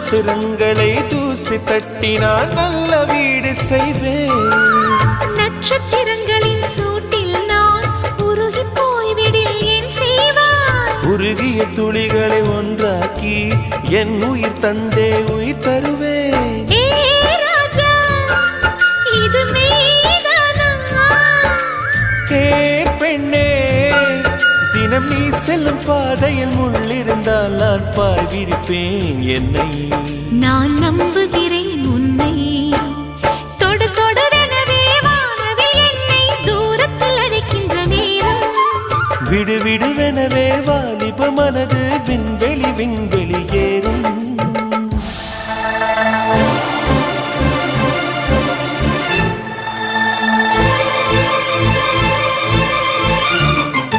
நட்சத்திரங்களை தூசி தட்டினால் நல்ல வீடு செய்வேன். நட்சத்திரங்களின் சூட்டில் நான் உருகி போய்விடில் ஏன் செய்வாய்? உருகிய துளிகளை ஒன்றாக்கி என் உயிர் தந்தே உயிர் தருவேன். ஏ ராஜா, இது மெய்தானா? ஏ பெண்ணே, தினம் நீ செல்லும் பாதையில் முள்ளிருந்தால் நான் பாய் விரிப்பேன் என்னை. நான் நம்புகிறேன் உன்னை. தொடு தொடவெனவே வானவில் என்னை தூரத்தில் அழைக்கின்ற நேரம். விடு விடுவெனவே வாலிப மனது விண்வெளி விண்வெளி ஏறும்.